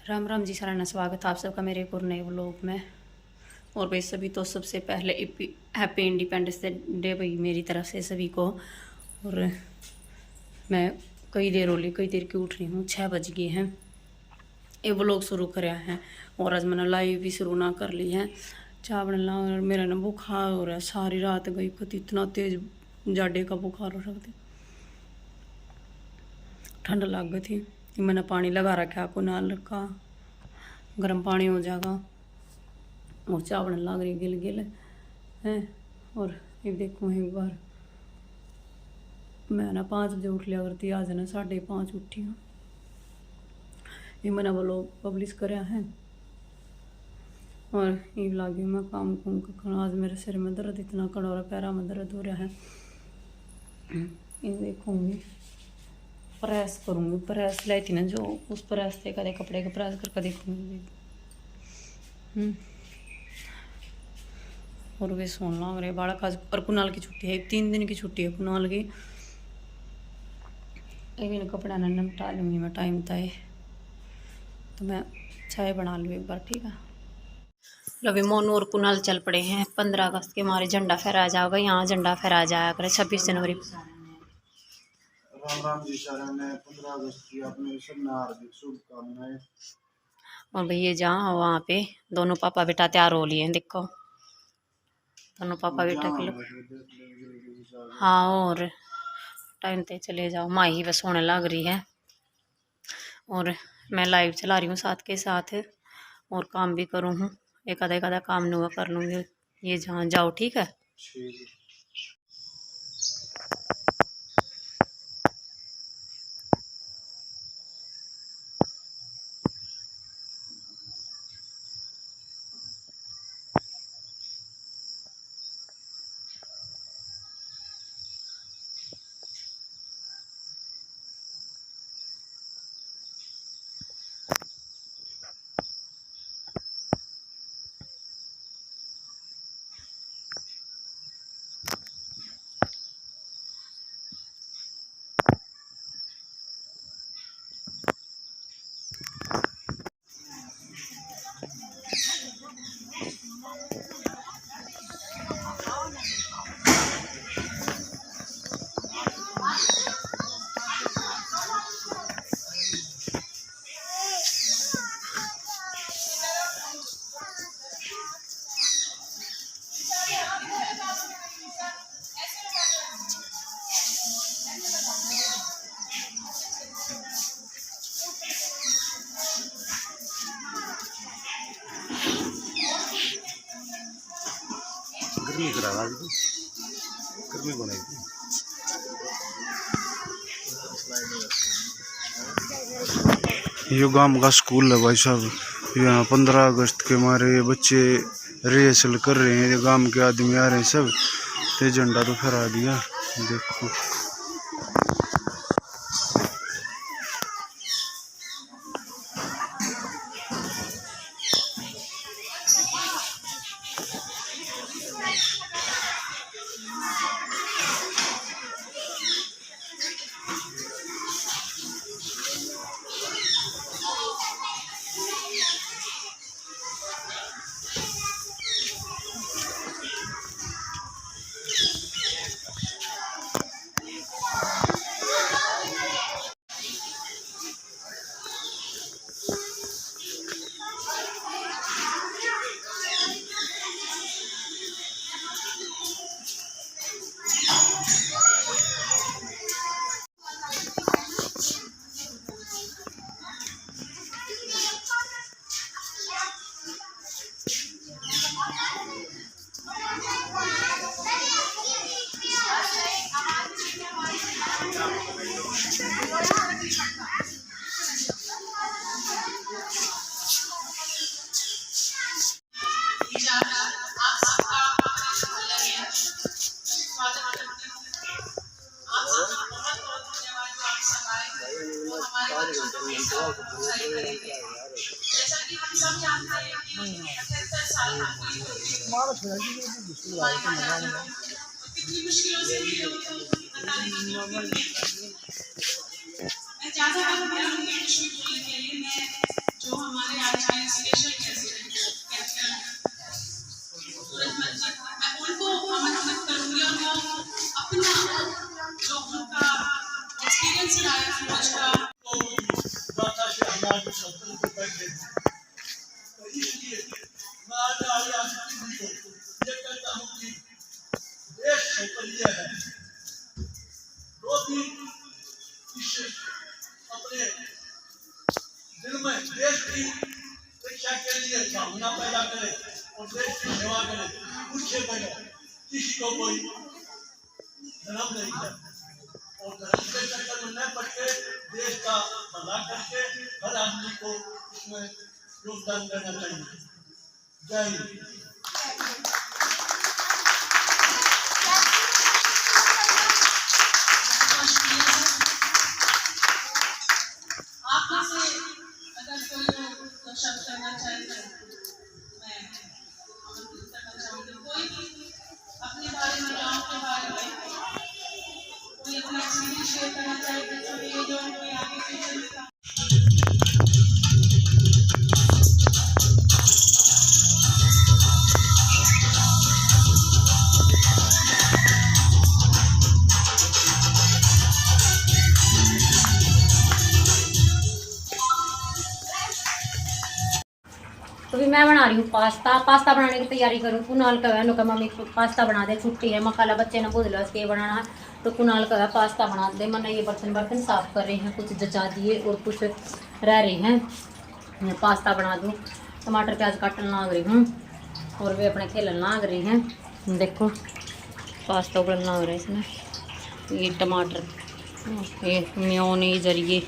राम राम जी, सारा स्वागत है आप सबका मेरे एक और नए व्लॉग में। और भाई सभी तो सबसे पहले हैप्पी इंडिपेंडेंस डे भाई मेरी तरफ से सभी को। और मैं कई देर की उठ रही हूँ, 6 बज गए हैं। ये व्लॉग शुरू कराया है और आज मैंने लाइव भी शुरू ना कर ली है। चाय बनना और मेरा ना बुखार हो रहा है, सारी रात गई कति इतना तेज जाडे का बुखार हो सकते, ठंड लग गई थी। मैंने पानी लगा रखा को नाल रखा, गर्म पानी हो जाएगा। और चाय बनने लग रही गिल गिल है। और ये देखो एक बार मैं ना 5 बजे उठ लिया करती, आज ना 5:30 उठी हूँ। ये मैंने व्लॉग पब्लिश कराया है और ये लगी मैं काम कुम कर। आज मेरे सिर में दर्द इतना कड़ा हो रहा, पैरा में दर्द हो रहा है। ये देखूँगी प्रेस करूँगी, प्रेस लाई थी ना जो, उस प्रेस से कदे कपड़े का प्रेस करके देखूँगी। और वे सोन लग रहे बालक आज। और कुनाल की छुट्टी है, 3 दिन की छुट्टी है कुनाल की। अभी कपड़ा ना निपटा लूँगी मैं, टाइम तय तो मैं चाय बना लूँ एक बार, ठीक है। अभी मोनू और कुनाल चल पड़े हैं 15 अगस्त के हमारे झंडा फहराया जाएगा, यहाँ झंडा फहराया जाया करे 26 जनवरी। राम राम जी, सारे ने 15 अगस्त की अपने सब हार्दिक शुभकामनाएं। और भैया जहाँ वहाँ पे दोनों पापा बेटा तैयार हो लिए हैं, देखो दोनों पापा बेटा के लोग। हाँ और टाइम पे चले जाओ, माँ ही बस होने लग रही है। और मैं लाइव चला रही हूँ साथ के साथ, और काम भी करूँ हूँ, एक आधा काम नुआ कर लूँगी। ये जहाँ जाओ, ठीक है। गर्मी करा रहा है, गर्मी बनाएगी। ये गांव का स्कूल है भाई साहब, यहाँ 15 अगस्त के हमारे बच्चे रिहर्सल कर रहे हैं। ये गांव के आदमी आ रहे हैं सब, तो झंडा तो फहरा दिया देखो। जैसा कि हम सब जानते हैं कि 78 साल पूरी होती है, कितनी मुश्किलों से ये बताने की मैं ज़्यादा बोलूँगी कुछ भी बोलने के लिए। मैं जो हमारे आज 70 रुपये पैकेट। तो इसलिए मैं आने वाली आज की वीडियो ये कहता हूँ कि देश क्षेत्रीय है, जो भी इस अपने दिल में देश की रक्षा के लिए भावना पैदा करे और देश की सेवा करे, उससे पहले किसी को कोई धर्म नहीं है और धर्म के चक्कर में न पड़ के देश का भला करके हर आदमी को इसमें योगदान देना चाहिए। जय हिंद। आप में से अगर कोई लोग शब्द करना चाहे तो मैं आमंत्रित करना चाहूँगी। कोई भी अपने बारे में, गाँव के बारे में कोई अपना एक्सपीरियंस शेयर करना चाहे बच्चों के लिए, जो कोई आगे फ्यूचर में काम। तो भी मैं बना रही हूँ पास्ता बनाने की तैयारी करूँ। कुनाल का है नुका मम्मी पास्ता बना दे, छुट्टी है मकाला बच्चे ने बोल लो के बनाना है, तो कुनाल का है पास्ता बना दे। मैंने ये बर्तन साफ कर रहे हैं, कुछ जचा दिए और कुछ रह रहे हैं। मैं पास्ता बना दूँ, टमाटर प्याज काटने लग रही हूँ और वे अपने खेलने लग रही हैं। देखो पास्ता उबलना हो रहा है इसमें, ये टमाटर, ये मेयोनीज और ये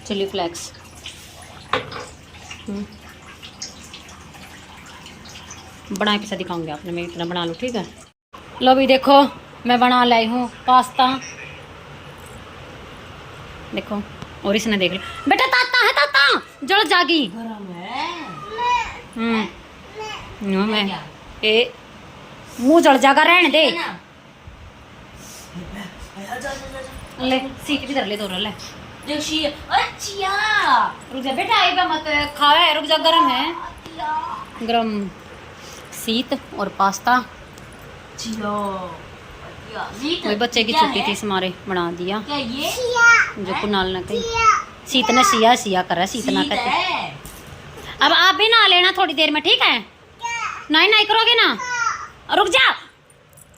चिली फ्लेक्स। बनाए पिछा दिखाऊंगी आपने, मैं इतना बना लूँ, ठीक है। लो भी देखो मैं बना लाई हूँ पास्ता, देखो। और इसने देख लो बेटा, ताता है ताता, जल जागी मैं ए मुँह जल जागा, रहने दे। ले सीट भी धर ले, दो ले रुक जा बेटा, आई मत खावे, रुक जा, गरम है, गरम सीत और पास्ता। कोई बच्चे की छुट्टी थी, हमारे बना दिया जो कुनाल ने कही। सीत ने सिया कर रहा है, सीत ना कहते। अब आप भी ना लेना थोड़ी देर में, ठीक है। नहीं करोगे ना, रुक जा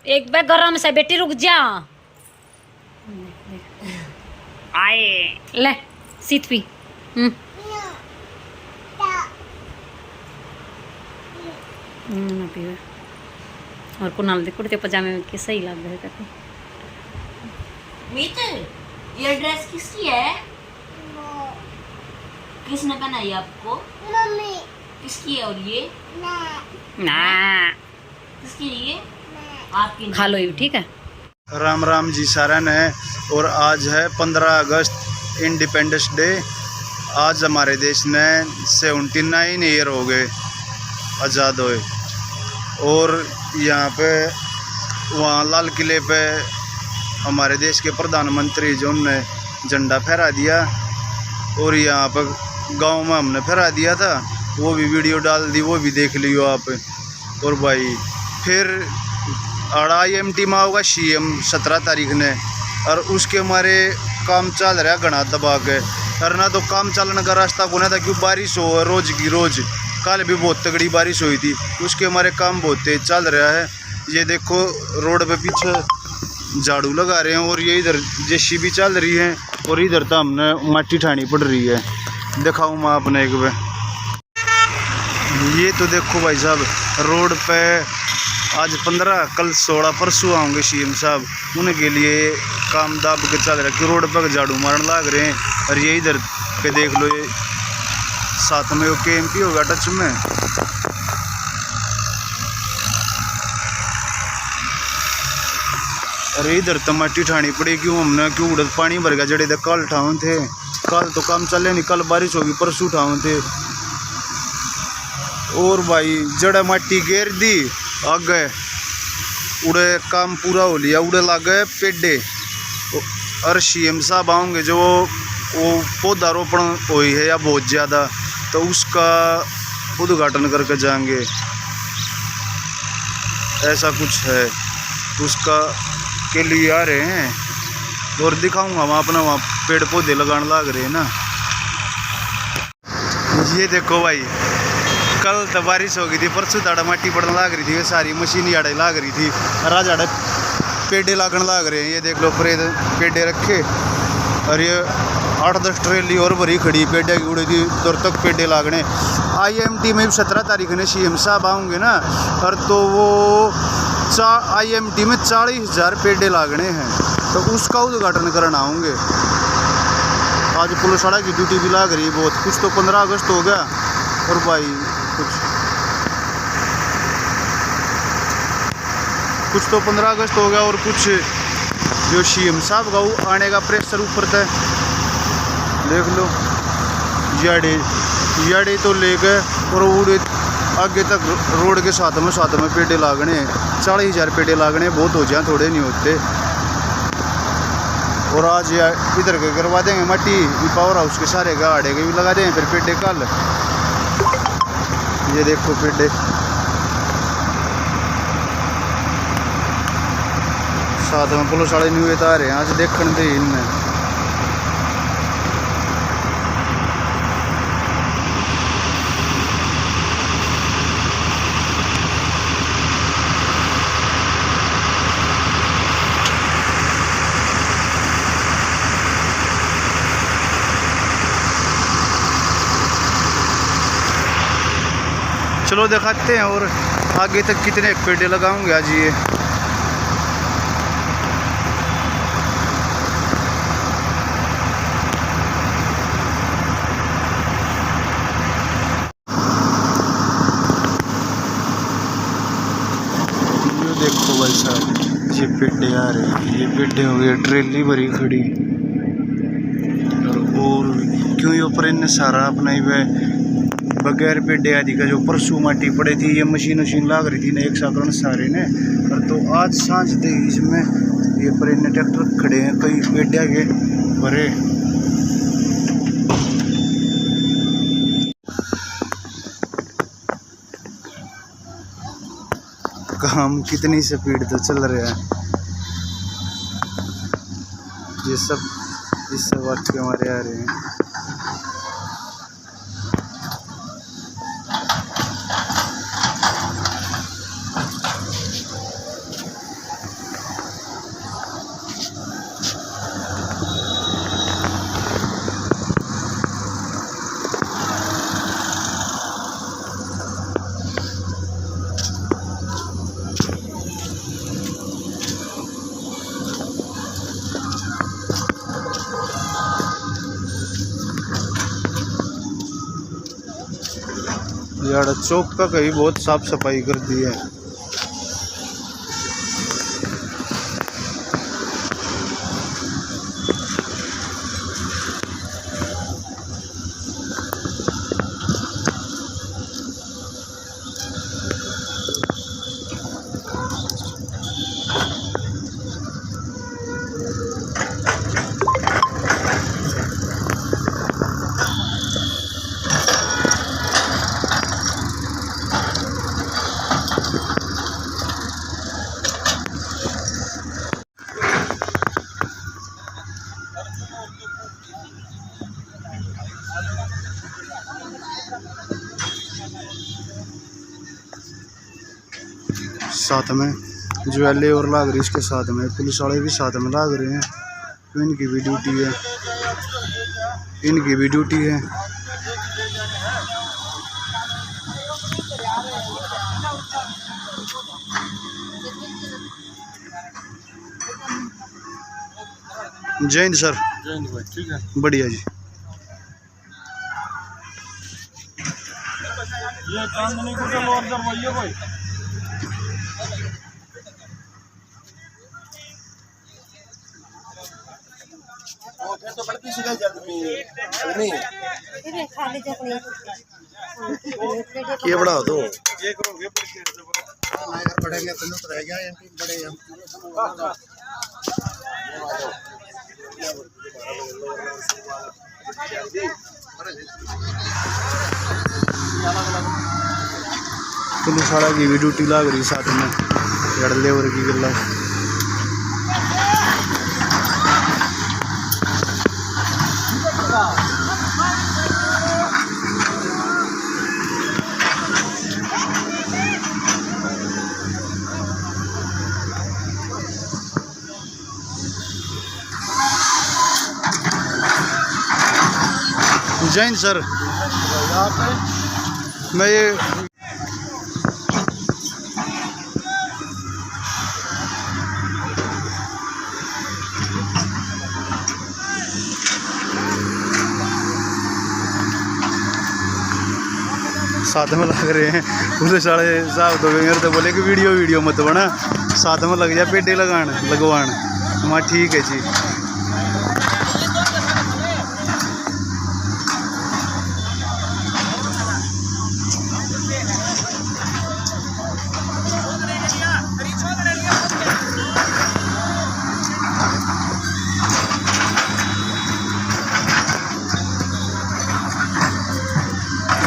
एक बार, गरम से बेटी रुक जा। आए ले सीत पी। और कुनाल दे कुर्ते पजामे में सही लग रहे थे। ये ड्रेस किसकी है? किसने पहनाई आपको? मम्मी। किसकी है? और ये ना किसकी है? आपकी। खा लो ये, ठीक है। राम राम जी सारा ने। और आज है 15 अगस्त, इंडिपेंडेंस डे। आज हमारे देश ने 79 ईयर हो गए आज़ाद हुए। और यहाँ पे वहाँ लाल किले पे हमारे देश के प्रधानमंत्री जो ने झंडा फहरा दिया, और यहाँ पर गांव में हमने फहरा दिया था, वो भी वीडियो डाल दी, वो भी देख लियो आप। और भाई फिर IMT में होगा CM 17 तारीख ने, और उसके हमारे काम चल रहा घना दबा के। और ना तो काम चलने का रास्ता को ना था, क्यों बारिश हो रोज़ की रोज़। कल भी बहुत तगड़ी बारिश हुई थी, उसके हमारे काम बहुत तेज चल रहा है। ये देखो रोड पे पीछे झाड़ू लगा रहे हैं, और ये इधर JCB चल रही है, और इधर तो हमने मट्टी ठानी पड़ रही है। दिखाऊँ मैं अपने एक बार, ये तो देखो भाई साहब रोड पे आज 15, कल 16, परसों आएंगे CM साहब, उनके लिए काम दाब के चल रहा है कि रोड पर झाड़ू मारने लग रहे हैं। और ये इधर पे देख लो, ये साथ में वो KMP होगा टच में। अरे इधर तो मट्टी ठानी पड़ी, क्यों हमने क्यों उड़द पानी भर गया जड़े कल ठाऊँ थे। कल तो काम चले नहीं, कल बारिश होगी, परसों ठाऊँ थे। और भाई जड़ा मट्टी घेर दी, आगे उड़े काम पूरा हो लिया, उड़े लग गए पेडे। और CM साहब आएंगे जो वो पौधारोपण हुई है या बहुत ज़्यादा, तो उसका उद्घाटन करके जाएंगे, ऐसा कुछ है। उसका के लिए आ रहे हैं, और दिखाऊंगा वहाँ अपना, वहाँ पेड़ पौधे लगाने लग रहे हैं ना। ये देखो भाई, कल तो बारिश हो गई थी, परसों ताड़ा माटी पड़ने लाग रही थी, ये सारी मशीन आड़े लाग रही थी, राज आड़े पेड़े लागण लाग रहे हैं। ये देख लो परे पेड़े रखे, और ये 8-10 ट्रेली और भरी खड़ी पेड़े की उड़ी थी, दूर तक पेड़े लागने। IMT में 17 तारीख ने CM साहब आऊँगे ना, और तो वो IMT में 40,000 पेड़े लागने हैं, तो उसका उद्घाटन करना आऊँगे। आज पुलिस वाला की ड्यूटी भी लाग रही है बहुत। कुछ तो 15 अगस्त हो गया, और भाई कुछ तो 15 अगस्त हो गया, और कुछ जो CM साहब का वो आने का प्रेशर ऊपर था। देख लो याडे तो ले गए, और उड़े आगे तक रोड के साथ में पेड़े लागने, 40,000 पेड़े लागने बहुत हो जाए, थोड़े नहीं होते। और आज इधर के करवा देंगे मट्टी, पावर हाउस के सारे गाड़े के भी लगा देंगे, फिर पेड़े कल। ये देखो पेड़े साथ में पुलिस वाले न्यू आ रहे हैं, आज देखने दे इनमें। चलो दिखाते हैं और आगे तक कितने पेड़े लगाऊंगे आज ये। देखो भाई साहब, ये पेड़े आ रहे हैं, ये पेड़े हो गए ट्रेली भरी खड़ी, और क्यों ये ऊपर इन्हें सारा अपना ही वह बगैर पेड़े आदि का जो परसों माटी पड़ी थी, ये मशीन लाग रही थी ना एक साकरण सारे ने, और तो आज सांझ थे इसमें ये पर इन्हें ट्रैक्टर खड़े हैं कई पेड़े के भरे। काम कितनी स्पीड तो चल रहा है, ये सब इस सब वक्त के हमारे आ रहे हैं। यार चौक का कहीं बहुत साफ सफाई कर दी है। साथ में जो लेबर लाग रही है, इसके साथ में पुलिस वाले भी साथ में लाग रहे हैं, तो इनकी भी ड्यूटी है, इनकी भी ड्यूटी है। जय हिंद सर। जय हिंद भाई, ठीक है, बढ़िया जी। ये चांदनी को चलो अंदर भैया भाई। फिर तो बड़ी सी नहीं खाली जकड़ी ये बड़ा हो तो ये करोगे पढ़ेंगे तो रह गया एमपी बड़े हम पुलिस वाला की भी ड्यूटी लाग रही साथ में, यार लेबर की गल्ला। जैन सर, मैं ये साथ में लग रहे हैं। उसे साढ़े साहब तो मेरे तो बोले कि वीडियो मत बना, साथ में लग जा पेटे लगवान। मैं ठीक है जी।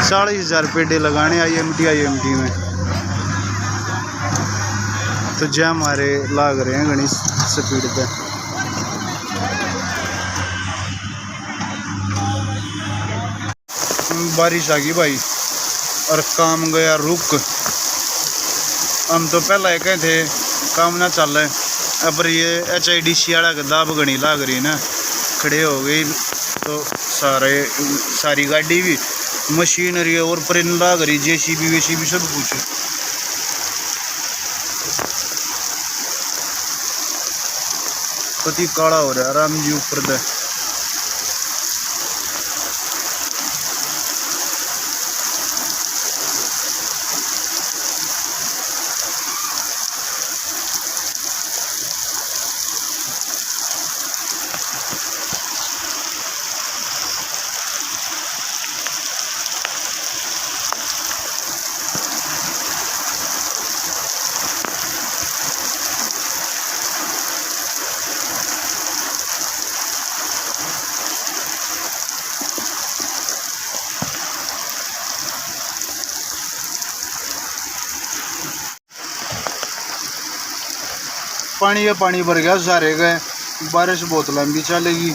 ₹40,000 पेडे लगाने IMT में, तो जय हमारे लाग रहे हैं घनी स्पीड पे। बारिश आ गई भाई और काम गया रुक। हम तो पहला ही कहे थे काम ना चल रहा है, अब ये HIDC वाला का दाब घनी लाग रही ना, खड़े हो गई तो सारी गाड़ी भी मशीनरी और पर लाग रही, JCB सब कुछ। पति काला हो रहा है राम जी ऊपर दे। पानी भर गया सारे गए, बारिश बहुत लंबी चलेगी।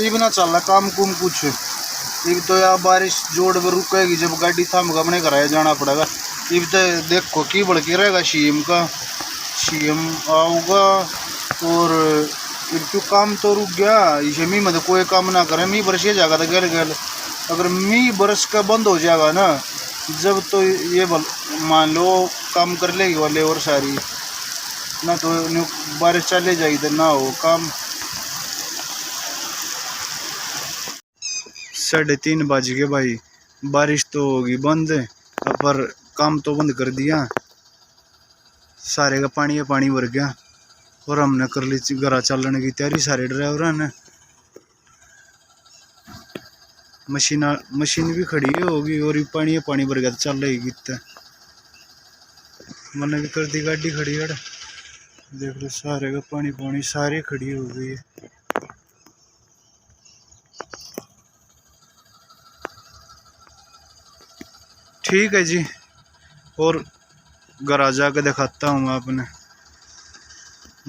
इब ना चल रहा काम कुम कुछ, इब तो यार बारिश जोड़ में रुकेगी, जब गाड़ी थाम अपने घर जाना पड़ेगा। इब तो देखो की बढ़ के रहेगा, CM आऊगा और इब क्यों काम तो रुक गया। इसे मी मतलब कोई काम ना करे, मी बरस जाएगा तो गल अगर मी बरस का बंद हो जाएगा ना, जब तो ये मान लो काम कर लेगी वाले और सारी ना, तो बारिश चले जाएगी तो ना हो काम। 3:30 बज गए भाई, बारिश तो होगी बंद, पर काम तो बंद कर दिया। सारे का पानी भर गया और हमने कर ली घर चलने की तैयारी। सारे ड्राइवर ने मशीन भी खड़ी होगी और पानी भर गया तो चल रही कितना मैंने भी कर दी गाड़ी खड़ी है। देख लो सारे का पानी सारी खड़ी हो गई है। ठीक है जी, और घर आ जाकर दिखाता हूँ मैं अपने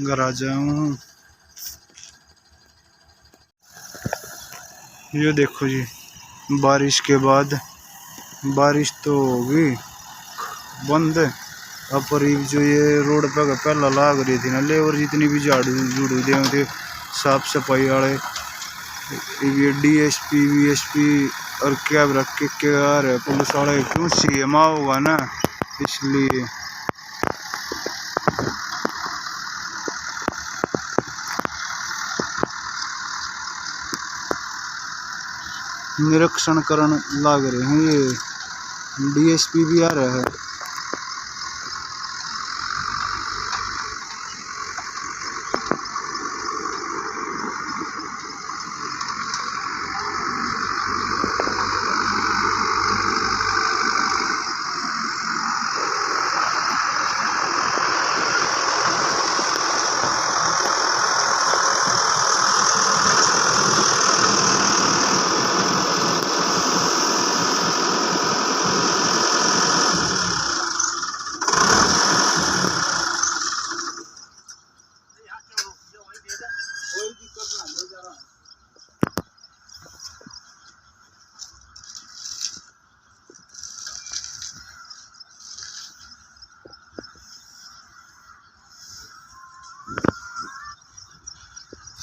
घर आ जाऊँ। ये देखो जी, बारिश के बाद बारिश तो होगी बंद, अब पर जो ये रोड पे पहला लाग रही थी ना लेबर, जितनी भी झाड़ू दे थे साफ सफाई वाले, ये DSP VSP और क्या रख के क्या रहे पुलिस वाले, क्यों CM होगा ना इसलिए। निरीक्षण करने लाग रहे हैं, ये DSP भी आ रहा है।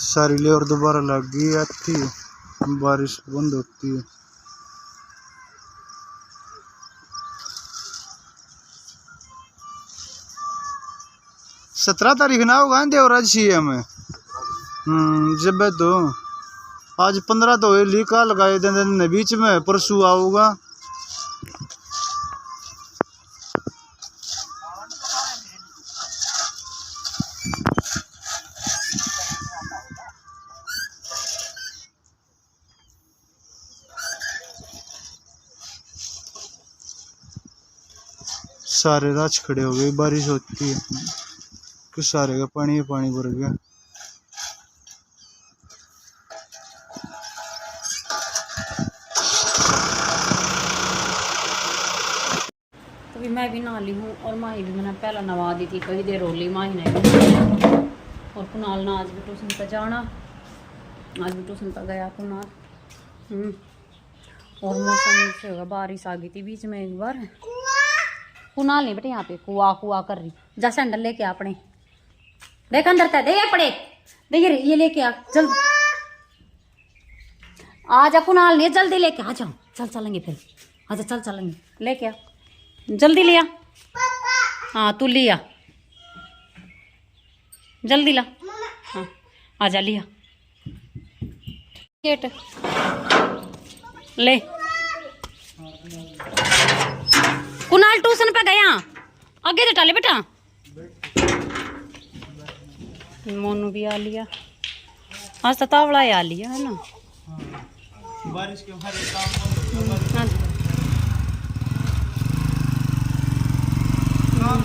सारी लेबर दोबारा लग गई आती है, बारिश बंद होती है। 17 तारीख ना होगा देवराज सीएम में। जब तो आज 15 तो लिखा लगाए दिन बीच में, परसों आऊगा। सारे राज खड़े हो गए, बारिश होती है कि सारे का पानी भर गया। तो भी मैं भी नहा ली हूँ और माही भी मैंने पहला नवा दी थी, कई देर रोली माही ने। और कुणाल ना आज भी ट्यूशन पर जाना, आज भी ट्यूशन पर गया कुणाल। और मौसम से होगा, बारिश आ गई थी बीच में एक बार। कुणाल नहीं बेटे यहाँ पे कुआ कर रही, जा सैंडल लेके आ अपने, देख अंदर तय दे पड़े, दे ये लेके आ जल्दी, आ जा कुणाल नहीं जल्दी लेके आ जाओ, चल चलेंगे फिर, अच्छा चल चलेंगे, लेके आ जल्दी लिया। हाँ तू लिया जल्दी ला, हाँ आजा लिया गेट ले। कुणाल ट्यूशन पे गया, आगे तो टाले बेटा। मोनू भी आ लिया, आज तो तावड़ा आ लिया है ना। बारिश के हर काम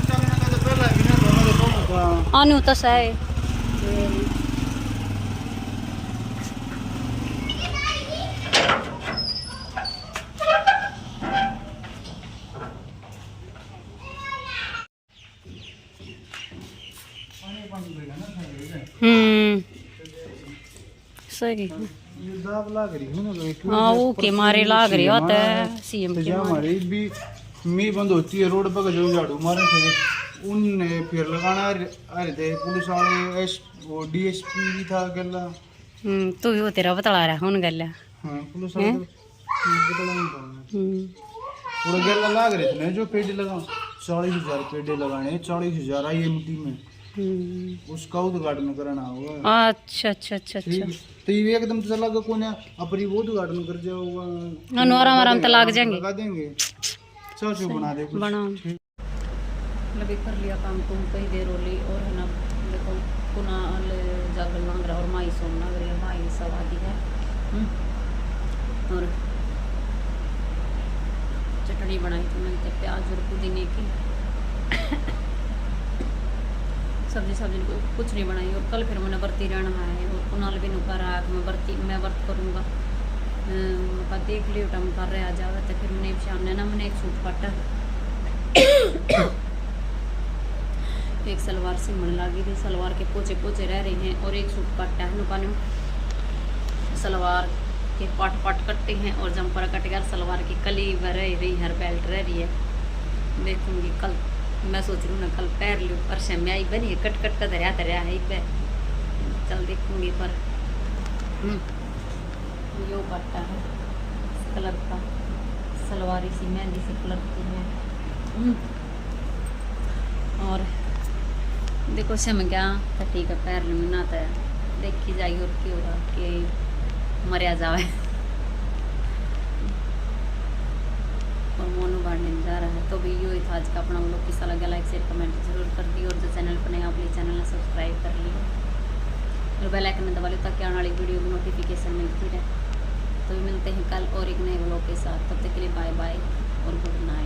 चलने का तो पहला ही ना दोनों का आनू तो सही। सही दाब लाग रही है ना। हाँ वो के मारे लाग रही होता है सीएम के मारे। हमारी भी मी बंद होती है रोड पर, जो झाड़ू मारे थे उनने फिर लगाना आ रहे थे पुलिस वाले, वो डीएसपी भी था गला। तू भी वो तेरा बतला रहा हूँ गल। हाँ पुलिस वाले पूरा गला लाग रहे थे ना, जो पेड़ लगा 40,000 पेड़ लगाने, 40,000 IMT में उसका उद्घाटन कराना होगा। अच्छा अच्छा अच्छा अच्छा, तो ये एकदम तो चला कौन है अपनी वो उद्घाटन कर जाओगा, आराम आराम तो लाग जाएंगे, लगा देंगे। चल बना दे कुछ। बना लगे कर लिया काम तुम कई देर होली। और है ना देखो कुणाल जागल मांग रहा और माई सोना लग रही है, माई सवादी है। और चटनी बनाई थी मैंने प्याज और पुदीने की। सब्जी कुछ नहीं बनाई। और कल फिर मैंने बर्ती रहना है और कुणाल भी नुका रहा है मैं व्रत करूँगा। मैं देख लियो टम कर रहे आ जावे तो फिर मैंने सामने ना मैंने एक सूट काटा, एक सलवार सिमण लगी थी, सलवार के पोचे रह रही हैं और एक सूट काटा है नुका ने। सलवार के पाट कटते हैं और जंपर कट गया, सलवार की कली रह रही, हर बेल्ट रह रही है। देखूंगी कल, मैं सोच रही हूँ ना कल पैर लूँ पर शम्या आई बनी कट का दरिया है पे, चल देखूंगी। पर यो पट्टा है इस कलर का, सलवार इसी मेहंदी से कलर की है। और देखो सिम गया तो ठीक है, पैर लूँ ना तो देखी जाएगी और क्यों होगा कि मरिया जाए। और मोनू बाढ़ने जा रहा है। तो भी यो था आज का अपना लोग किसा लगा, लाइक शेयर कमेंट जरूर कर दी। और जो चैनल पर नया प्लीज चैनल ने सब्सक्राइब कर लियो और बेल आइकन में दबा लो ताकि आने वाली वीडियो की नोटिफिकेशन मिलती रहे। तो मिलते हैं कल और एक नए व्लॉग के साथ, तब तक के लिए बाय बाय और गुड नाइट।